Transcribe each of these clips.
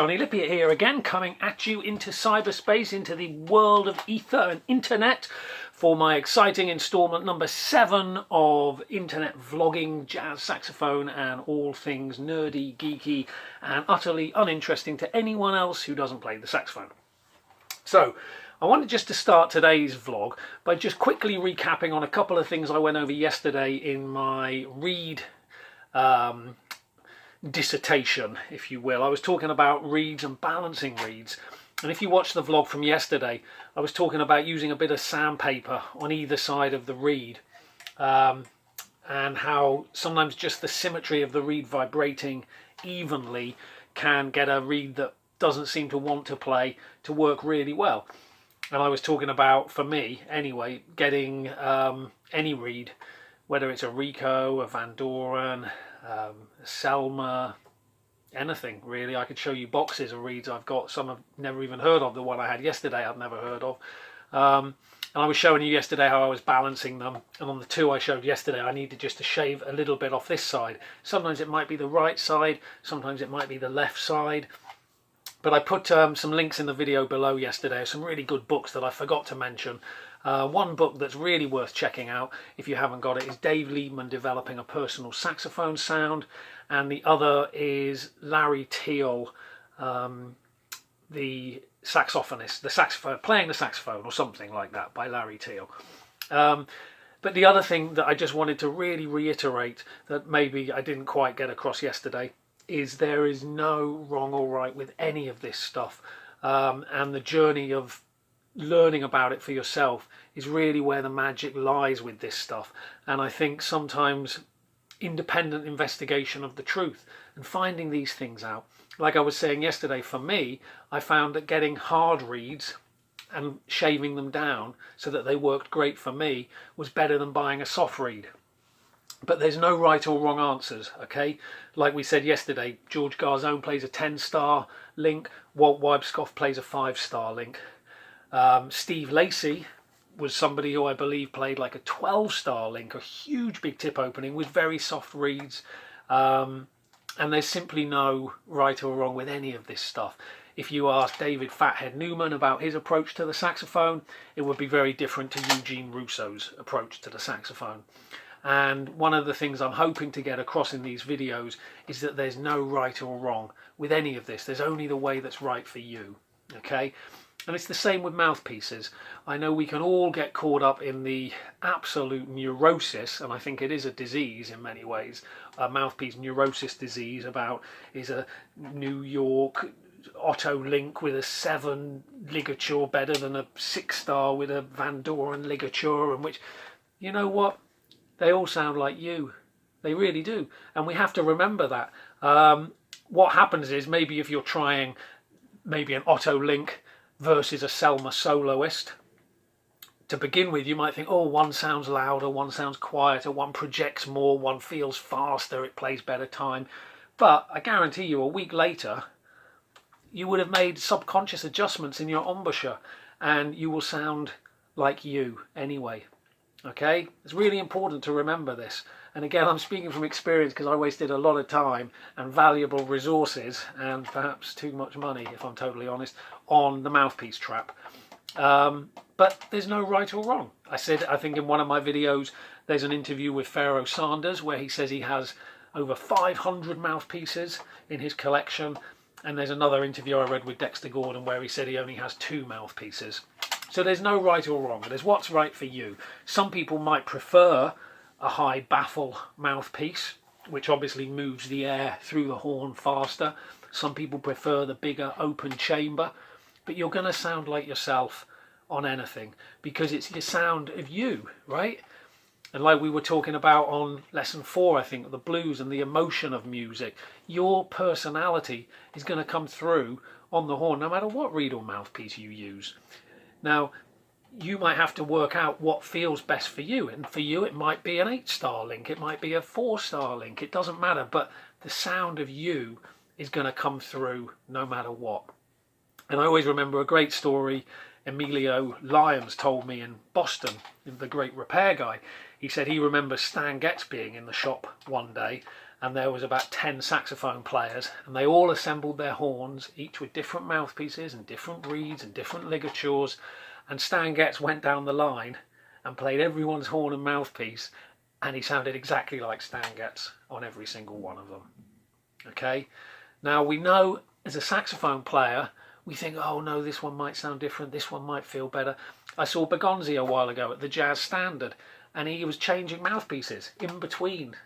Johnny Lippiett here again, coming at you into cyberspace, into the world of ether and internet for my exciting installment number 7 of internet vlogging, jazz, saxophone and all things nerdy, geeky and utterly uninteresting to anyone else who doesn't play the saxophone. So I wanted just to start today's vlog by just quickly recapping on a couple of things I went over yesterday in my reed dissertation, if you will. I was talking about reeds and balancing reeds, and if you watch the vlog from yesterday, I was talking about using a bit of sandpaper on either side of the reed, and how sometimes just the symmetry of the reed vibrating evenly can get a reed that doesn't seem to want to play to work really well. And I was talking about, for me anyway, getting any reed, whether it's a Rico, a Van Doren, a Selma, anything really. I could show you boxes of reeds I've got. Some I've never even heard of. The one I had yesterday I've never heard of. And I was showing you yesterday how I was balancing them, and on the 2 I showed yesterday I needed just to shave a little bit off this side. Sometimes it might be the right side, sometimes it might be the left side. But I put some links in the video below yesterday, some really good books that I forgot to mention. One book that's really worth checking out if you haven't got it is Dave Liebman, Developing a Personal Saxophone Sound, and the other is Larry Teal, the saxophonist, the saxophone, playing the saxophone or something like that, by Larry Teal. But the other thing that I just wanted to really reiterate that maybe I didn't quite get across yesterday is there is no wrong or right with any of this stuff, and the journey of learning about it for yourself is really where the magic lies with this stuff. And I think sometimes independent investigation of the truth and finding these things out, like I was saying yesterday, for me I found that getting hard reeds and shaving them down so that they worked great for me was better than buying a soft reed. But there's no right or wrong answers, okay? Like we said yesterday, George Garzone plays a 10-star link, Walt Weibscoff plays a 5-star link. Steve Lacey was somebody who I believe played like a 12-star link, a huge big tip opening with very soft reeds. And there's simply no right or wrong with any of this stuff. If you ask David Fathead Newman about his approach to the saxophone, it would be very different to Eugene Russo's approach to the saxophone. And one of the things I'm hoping to get across in these videos is that there's no right or wrong with any of this. There's only the way that's right for you, okay? And it's the same with mouthpieces. I know we can all get caught up in the absolute neurosis, and I think it is a disease in many ways, a mouthpiece neurosis disease about, is a New York Otto link with a 7 ligature better than a 6-star with a Van Doren ligature, and which, you know what? They all sound like you. They really do. And we have to remember that. What happens is, maybe if you're trying maybe an Otto link versus a Selma soloist, to begin with you might think, oh, one sounds louder, one sounds quieter, one projects more, one feels faster, it plays better time. But I guarantee you a week later you would have made subconscious adjustments in your embouchure and you will sound like you anyway. Okay, it's really important to remember this. And again, I'm speaking from experience because I wasted a lot of time and valuable resources and perhaps too much money, if I'm totally honest, on the mouthpiece trap. But there's no right or wrong. I said, I think in one of my videos, there's an interview with Pharaoh Sanders where he says he has over 500 mouthpieces in his collection. And there's another interview I read with Dexter Gordon where he said he only has 2 mouthpieces. So there's no right or wrong. There's what's right for you. Some people might prefer a high baffle mouthpiece, which obviously moves the air through the horn faster. Some people prefer the bigger open chamber. But you're going to sound like yourself on anything because it's your sound of you, right? And like we were talking about on lesson 4, I think, the blues and the emotion of music, your personality is going to come through on the horn no matter what reed or mouthpiece you use. Now, you might have to work out what feels best for you, and for you it might be an 8-star link, it might be a 4-star link, it doesn't matter, but the sound of you is going to come through no matter what. And I always remember a great story Emilio Lyons told me in Boston, the great repair guy. He said he remembers Stan Getz being in the shop one day and there was about 10 saxophone players, and they all assembled their horns, each with different mouthpieces and different reeds and different ligatures, and Stan Getz went down the line and played everyone's horn and mouthpiece, and he sounded exactly like Stan Getz on every single one of them. Okay, now we know as a saxophone player, we think, oh no, this one might sound different, this one might feel better. I saw Bergonzi a while ago at the Jazz Standard, and he was changing mouthpieces in between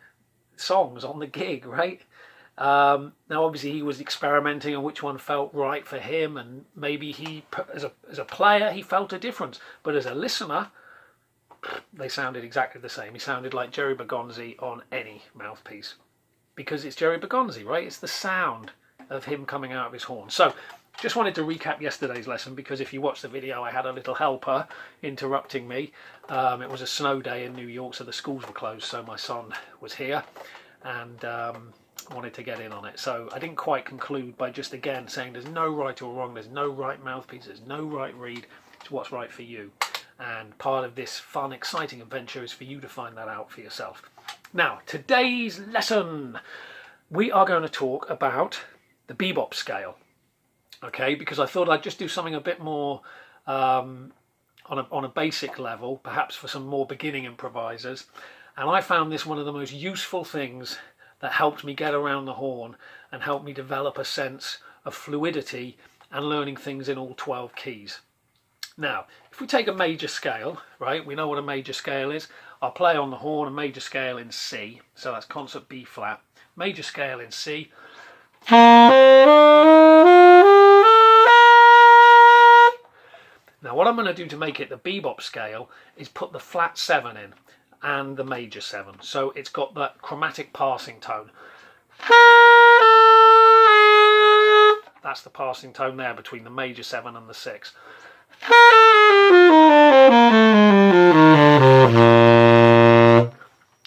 songs on the gig, right? Now obviously he was experimenting on which one felt right for him, and maybe he, as a player, he felt a difference, but as a listener, they sounded exactly the same. He sounded like Jerry Bergonzi on any mouthpiece, because it's Jerry Bergonzi, right? It's the sound of him coming out of his horn. So just wanted to recap yesterday's lesson, because if you watch the video, I had a little helper interrupting me. It was a snow day in New York, so the schools were closed, so my son was here and wanted to get in on it. So I didn't quite conclude by just again saying there's no right or wrong, there's no right mouthpiece, there's no right reed, it's what's right for you. And part of this fun, exciting adventure is for you to find that out for yourself. Now, today's lesson, we are going to talk about the Be-Bop scale. Okay, because I thought I'd just do something a bit more on a basic level, perhaps for some more beginning improvisers. And I found this one of the most useful things that helped me get around the horn and helped me develop a sense of fluidity and learning things in all 12 keys. Now, if we take a major scale, right, we know what a major scale is. I'll play on the horn a major scale in C, so that's concert B flat, major scale in C. Now what I'm going to do to make it the Be-Bop scale is put the flat 7 in and the major 7, so it's got that chromatic passing tone. That's the passing tone there between the major 7 and the 6.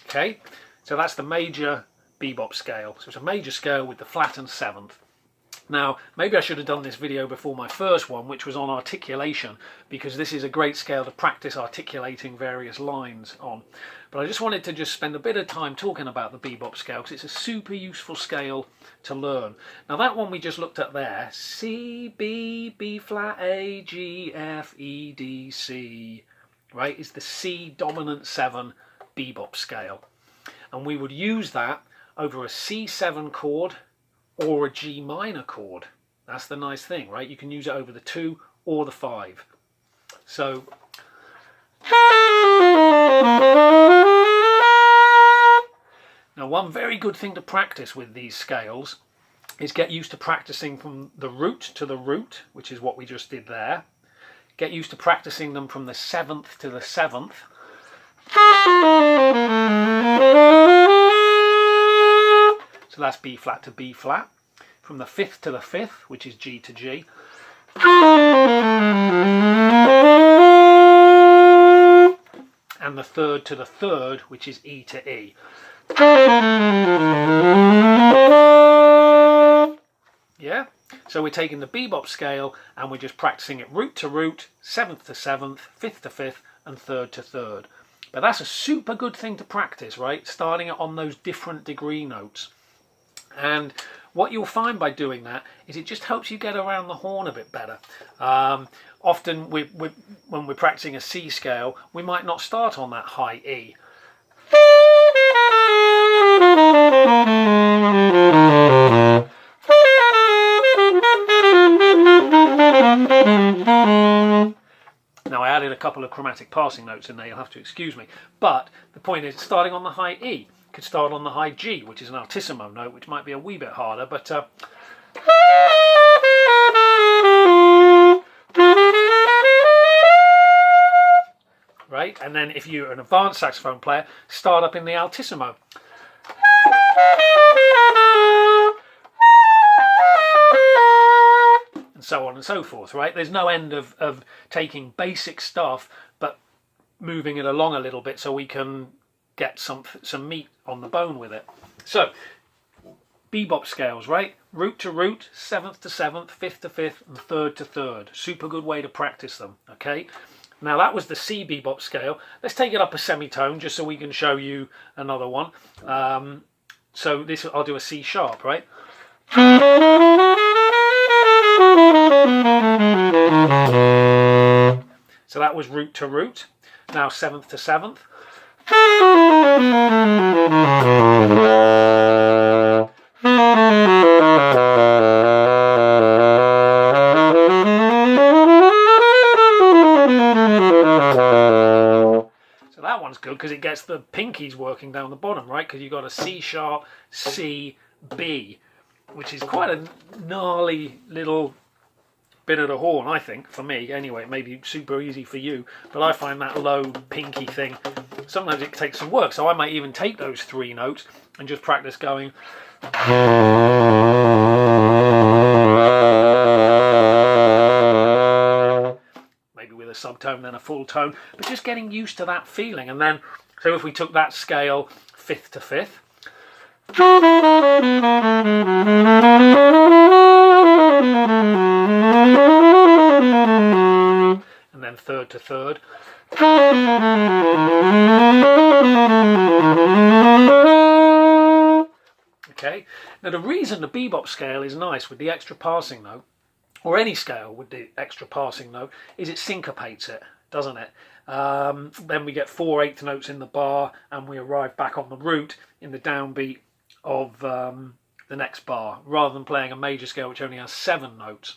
Okay, so that's the major Be-Bop scale. So it's a major scale with the flat and 7th. Now, maybe I should have done this video before my first one, which was on articulation, because this is a great scale to practice articulating various lines on. But I just wanted to just spend a bit of time talking about the Be-Bop scale, because it's a super useful scale to learn. Now, that one we just looked at there, C, B, B flat, A, G, F, E, D, C, right, is the C dominant 7 Be-Bop scale. And we would use that over a C7 chord or a G minor chord. That's the nice thing, right? You can use it over the 2 or the 5. So now one very good thing to practice with these scales is get used to practicing from the root to the root, which is what we just did there. Get used to practicing them from the 7th to the 7th. So that's B flat to B flat. From the 5th to the 5th, which is G to G. And the 3rd to the 3rd, which is E to E. Yeah? So we're taking the Be-Bop scale and we're just practicing it root to root, 7th to 7th, 5th to 5th, and 3rd to 3rd. But that's a super good thing to practice, right? Starting it on those different degree notes. And what you'll find by doing that is it just helps you get around the horn a bit better. Often when we're practicing a C scale, we might not start on that high E. Now I added a couple of chromatic passing notes in there, you'll have to excuse me. But the point is, starting on the high E, could start on the high G, which is an altissimo note, which might be a wee bit harder, but right, and then if you're an advanced saxophone player, start up in the altissimo. And so on and so forth, right? There's no end of taking basic stuff, but moving it along a little bit so we can get some meat on the bone with it. So, Be-Bop scales, right? Root to root, 7th to 7th, 5th to 5th, and 3rd to 3rd. Super good way to practice them, okay? Now that was the C Be-Bop scale. Let's take it up a semitone just so we can show you another one. So this, I'll do a C sharp, right? So that was root to root. Now 7th to 7th. So that one's good because it gets the pinkies working down the bottom, right? Because you've got a C sharp, C, B, which is quite a gnarly little bit of the horn, I think, for me anyway. It may be super easy for you, but I find that low pinky thing, sometimes it takes some work. So I might even take those 3 notes and just practice going maybe with a subtone, then a full tone, but just getting used to that feeling. And then, so if we took that scale 5th to 5th, and then 3rd to 3rd, okay. Now the reason the bebop scale is nice with the extra passing note, or any scale with the extra passing note, is it syncopates it, doesn't it? Then we get 4 eighth notes in the bar, and we arrive back on the root in the downbeat of the next bar, rather than playing a major scale which only has 7 notes.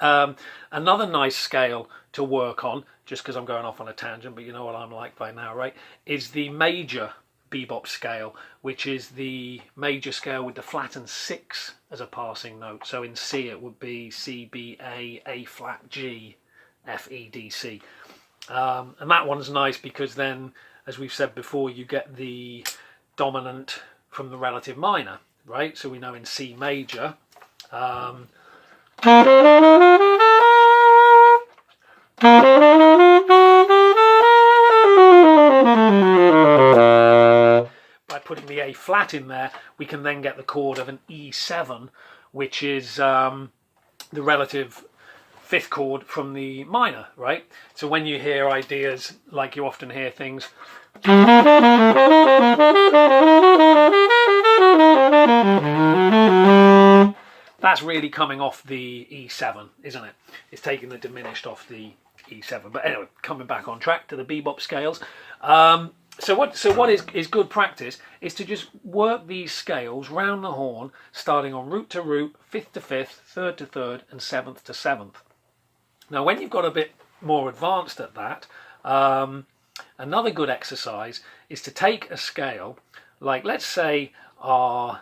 Another nice scale to work on, just because I'm going off on a tangent, but you know what I'm like by now, right, is the major bebop scale, which is the major scale with the flattened 6 as a passing note. So in C it would be C, B, A flat, G, F, E, D, C. And that one's nice because then, as we've said before, you get the dominant from the relative minor, right? So we know in C major, by putting the A flat in there, we can then get the chord of an E7, which is the relative 5th chord from the minor, right? So when you hear ideas, like you often hear things, that's really coming off the E7, isn't it? It's taking the diminished off the E7. But anyway, coming back on track to the bebop scales. So what is good practice is to just work these scales round the horn, starting on root to root, 5th to 5th, 3rd to 3rd, and 7th to 7th. Now, when you've got a bit more advanced at that, another good exercise is to take a scale, like let's say our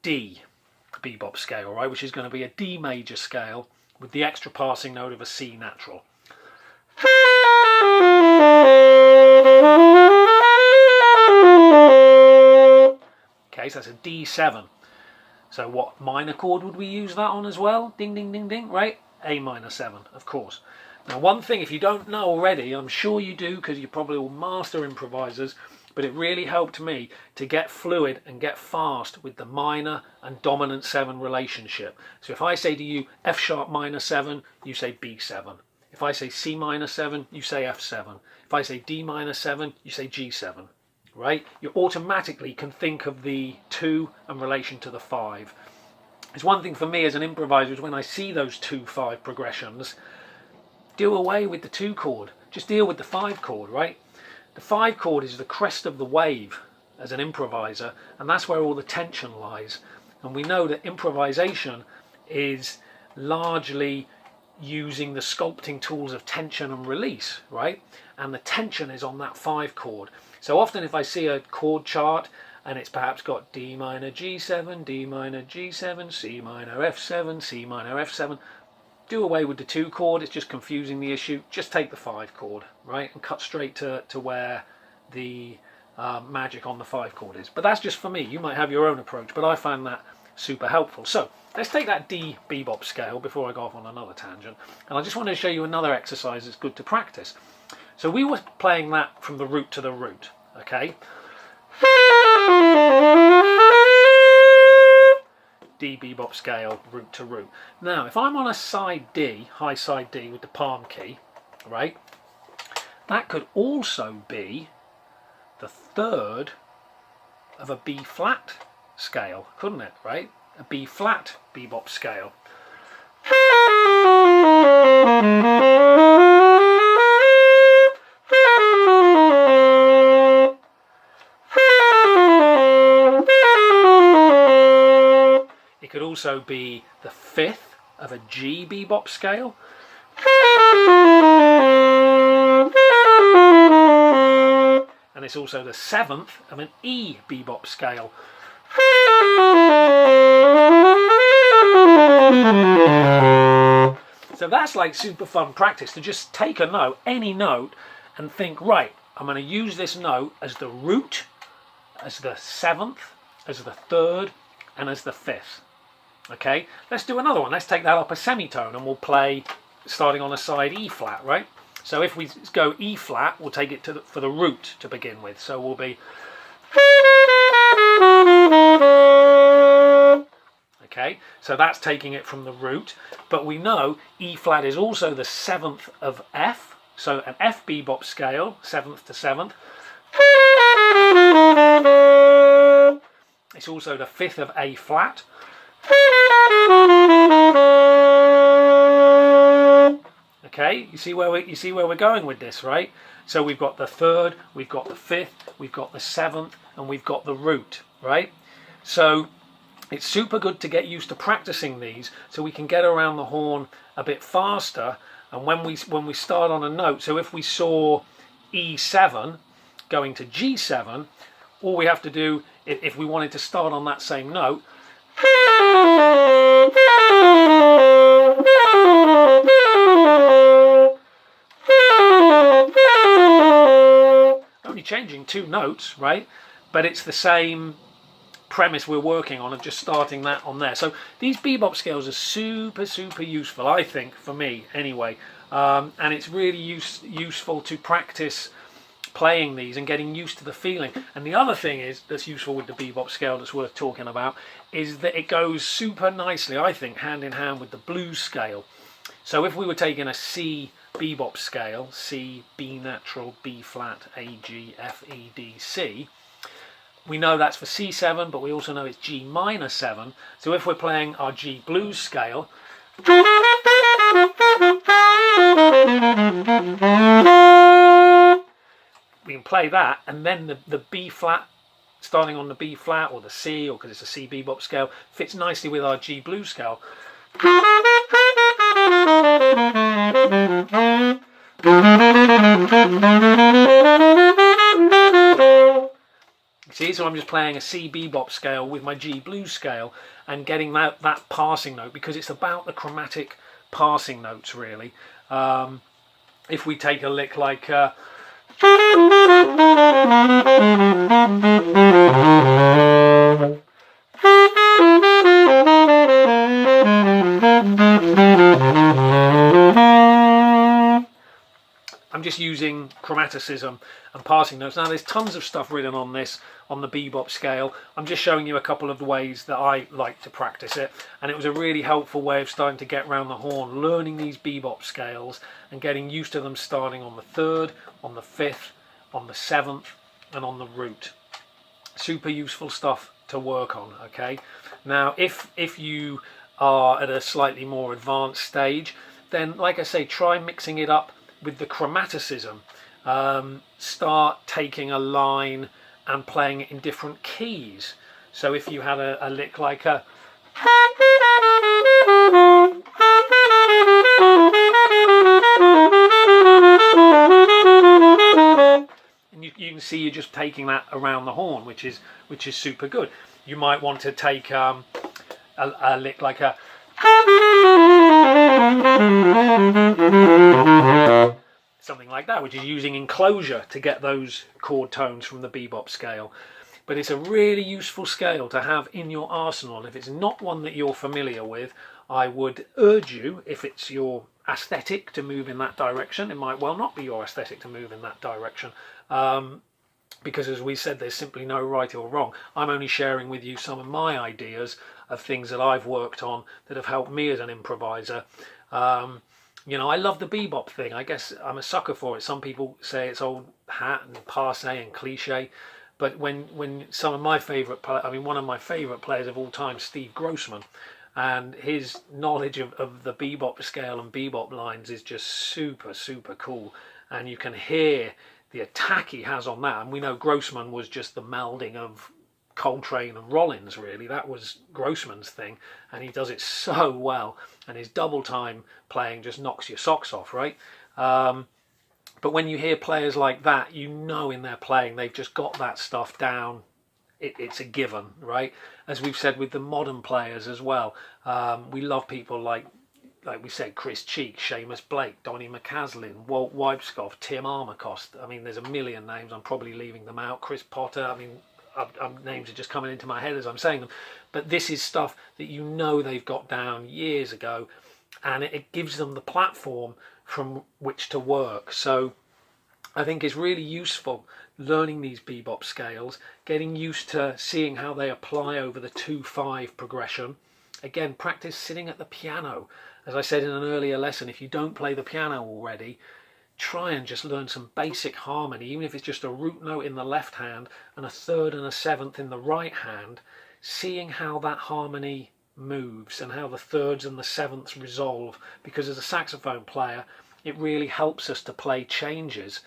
D bebop scale, right, which is going to be a D major scale with the extra passing note of a C natural. Okay, so that's a D7. So what minor chord would we use that on as well? Ding, ding, ding, ding, right? A minor 7, of course. Now, one thing, if you don't know already, I'm sure you do because you're probably all master improvisers, but it really helped me to get fluid and get fast with the minor and dominant 7 relationship. So if I say to you F sharp minor 7, you say B7. If I say C minor 7, you say F7. If I say D minor 7, you say G7. Right? You automatically can think of the 2 in relation to the 5. It's one thing for me as an improviser is when I see those 2-5 progressions, do away with the 2 chord. Just deal with the 5 chord, right? The 5 chord is the crest of the wave as an improviser, and that's where all the tension lies. And we know that improvisation is largely using the sculpting tools of tension and release, right? And the tension is on that 5 chord. So often if I see a chord chart and it's perhaps got D minor G7, D minor G7, C minor F7, C minor F7, do away with the 2 chord, it's just confusing the issue. Just take the 5 chord, right, and cut straight to where the magic on the 5 chord is. But that's just for me. You might have your own approach, but I find that super helpful. So let's take that D bebop scale before I go off on another tangent, and I just wanted to show you another exercise that's good to practice. So we were playing that from the root to the root, okay? D bebop scale, root to root. Now, if I'm on a side D, high side D with the palm key, right, that could also be the 3rd of a B flat scale, couldn't it, right? A B flat bebop scale. It could also be the fifth of a G bebop scale. And it's also the seventh of an E bebop scale. So that's like super fun practice, to just take a note, any note, and think, right, I'm going to use this note as the root, as the seventh, as the third, and as the fifth. Okay, let's do another one. Let's take that up a semitone, and we'll play starting on a side E flat, right? So if we go E flat, we'll take it for the root to begin with. So we'll be... Okay, so that's taking it from the root, but we know E flat is also the seventh of F, so an F bebop scale, seventh to seventh. It's also the fifth of A flat. Okay, you see where we're going with this, right? So we've got the third, we've got the fifth, we've got the seventh, and we've got the root, right? So it's super good to get used to practicing these, so we can get around the horn a bit faster. And when we start on a note, so if we saw E7 going to G7, all we have to do, if we wanted to start on that same note, only changing two notes, right? But it's the same premise we're working on, of just starting that on there. So these bebop scales are super useful, I think, for me anyway, and it's really useful to practice playing these and getting used to the feeling. And the other thing that's useful with the bebop scale that's worth talking about is that it goes super nicely, I think, hand in hand with the blues scale. So if we were taking a C bebop scale, C, B natural, B flat, A, G, F, E, D, C, we know that's for C7, but we also know it's G minor 7. So if we're playing our G blues scale, we can play that, and then the B flat, starting on the B flat or the C, or because it's a C bebop scale, fits nicely with our G blues scale. See, so I'm just playing a C bebop scale with my G blues scale and getting that passing note, because it's about the chromatic passing notes, really. If we take a lick like... I'm just using chromaticism and passing notes. Now, there's tons of stuff written on this, on the bebop scale. I'm just showing you a couple of ways that I like to practice it, and it was a really helpful way of starting to get around the horn, learning these bebop scales and getting used to them, starting on the third, on the fifth, on the seventh, and on the root. Super useful stuff to work on. Okay, now if you are at a slightly more advanced stage, then, like I say, try mixing it up with the chromaticism. Start taking a line and playing it in different keys. So if you had a lick like a... and you can see you're just taking that around the horn, which is super good. You might want to take a lick like a... something like that, which is using enclosure to get those chord tones from the bebop scale. But it's a really useful scale to have in your arsenal. And if it's not one that you're familiar with, I would urge you, if it's your aesthetic, to move in that direction. It might well not be your aesthetic to move in that direction, because, as we said, there's simply no right or wrong. I'm only sharing with you some of my ideas of things that I've worked on that have helped me as an improviser. You know, I love the bebop thing. I guess I'm a sucker for it. Some people say it's old hat and passe and cliche. But when some of my favourite, one of my favourite players of all time, Steve Grossman, and his knowledge of the bebop scale and bebop lines is just super, super cool. And you can hear the attack he has on that. And we know Grossman was just the melding of Coltrane and Rollins, really. That was Grossman's thing, and he does it so well. And his double time playing just knocks your socks off, right? But when you hear players like that, you know in their playing they've just got that stuff down. It's a given, right? As we've said with the modern players as well. We love people like we said, Chris Cheek, Seamus Blake, Donny McCaslin, Walt Weibscoff, Tim Armacost. I mean, there's a million names. I'm probably leaving them out. Chris Potter. I mean, names are just coming into my head as I'm saying them. But this is stuff that you know they've got down years ago, and it gives them the platform from which to work. So I think it's really useful learning these bebop scales, getting used to seeing how they apply over the 2/5 progression. Again, practice sitting at the piano. As I said in an earlier lesson, if you don't play the piano already, try and just learn some basic harmony, even if it's just a root note in the left hand and a third and a seventh in the right hand, seeing how that harmony moves and how the thirds and the sevenths resolve, because as a saxophone player it really helps us to play changes.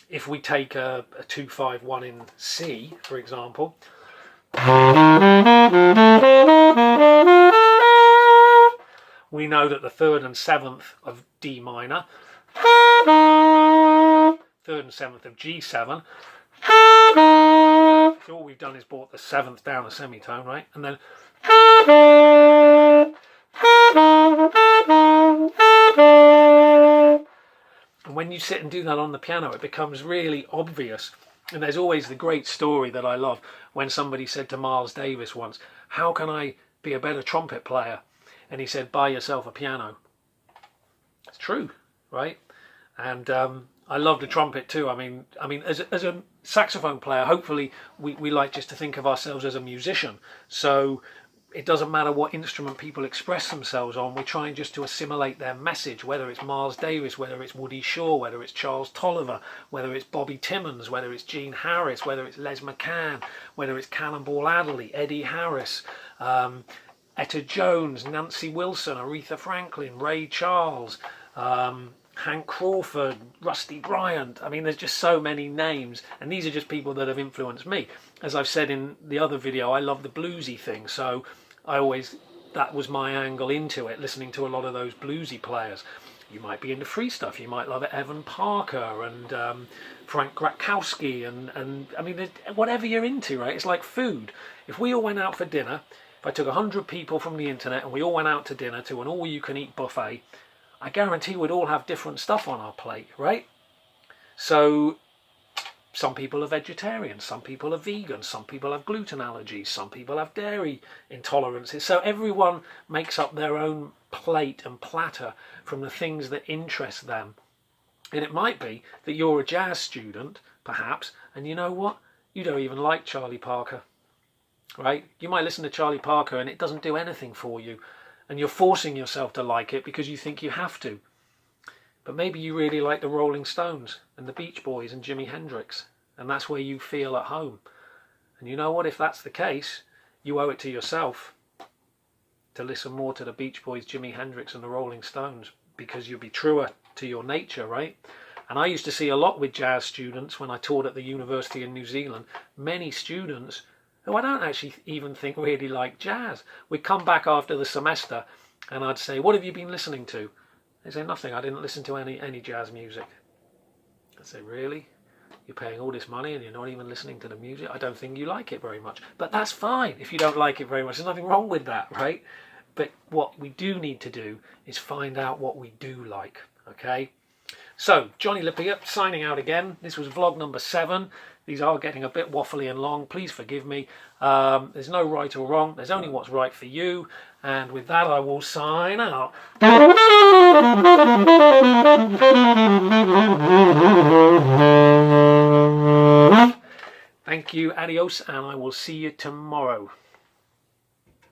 If we take a 2-5-1 in C, for example, we know that the third and seventh of D minor, third and seventh of G7, so all we've done is brought the seventh down a semitone, right? And then and when you sit and do that on the piano, it becomes really obvious. And there's always the great story that I love when somebody said to Miles Davis once, "How can I be a better trumpet player?" And he said, "Buy yourself a piano." It's true, right? And I love the trumpet too. I mean, as a saxophone player, hopefully we like just to think of ourselves as a musician. So it doesn't matter what instrument people express themselves on. We're trying just to assimilate their message, whether it's Miles Davis, whether it's Woody Shaw, whether it's Charles Tolliver, whether it's Bobby Timmons, whether it's Gene Harris, whether it's Les McCann, whether it's Cannonball Adderley, Eddie Harris, Etta Jones, Nancy Wilson, Aretha Franklin, Ray Charles, Hank Crawford, Rusty Bryant. I mean, there's just so many names, and these are just people that have influenced me. As I've said in the other video, I love the bluesy thing, so that was my angle into it, listening to a lot of those bluesy players. You might be into free stuff, you might love Evan Parker and Frank Grakowski, and I mean, whatever you're into, right? It's like food. If we all went out for dinner, if I took 100 people from the internet and we all went out to dinner to an all-you-can-eat buffet, I guarantee we'd all have different stuff on our plate, right? So some people are vegetarians, some people are vegan, some people have gluten allergies, some people have dairy intolerances. So everyone makes up their own plate and platter from the things that interest them. And it might be that you're a jazz student, perhaps, and you know what? You don't even like Charlie Parker, right? You might listen to Charlie Parker and it doesn't do anything for you. And you're forcing yourself to like it because you think you have to. But maybe you really like the Rolling Stones and the Beach Boys and Jimi Hendrix, and that's where you feel at home. And you know what? If that's the case, you owe it to yourself to listen more to the Beach Boys, Jimi Hendrix and the Rolling Stones, because you'll be truer to your nature, right? And I used to see a lot with jazz students when I taught at the university in New Zealand. Many students who I don't actually even think really like jazz. We'd come back after the semester and I'd say, "What have you been listening to?" They'd say, "Nothing, I didn't listen to any jazz music." I'd say, "Really? You're paying all this money and you're not even listening to the music? I don't think you like it very much." But that's fine if you don't like it very much. There's nothing wrong with that, right? But what we do need to do is find out what we do like, okay? So, Johnny Lippiett signing out again. This was vlog number 7. These are getting a bit waffly and long. Please forgive me. There's no right or wrong. There's only what's right for you. And with that, I will sign out. Thank you. Adios. And I will see you tomorrow.